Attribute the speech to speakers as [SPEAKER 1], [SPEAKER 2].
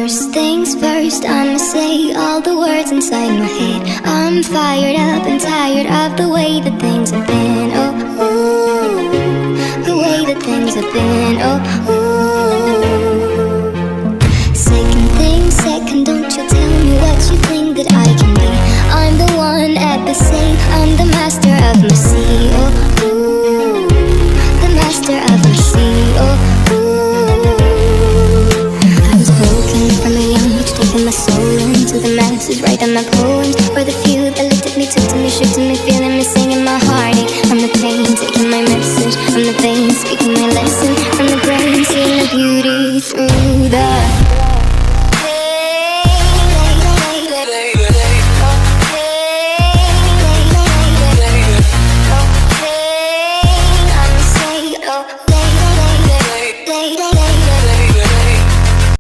[SPEAKER 1] First things first, I'ma say all the words inside my head. I'm fired up and tired of the way that things have been. Oh, ooh, the way that things have been. Oh, ooh. Second thing second, don't you tell me what you think that I can be. I'm the one at the same, I'm the master of my sea. Oh, ooh, the master of my sea. Oh, my soul into the masses, writing my poems for the few that looked at me, took to me, shook to me, feeling me, singing my heartache. From the pain, taking my message from the veins, speaking my lesson from the brain, seeing the beauty through the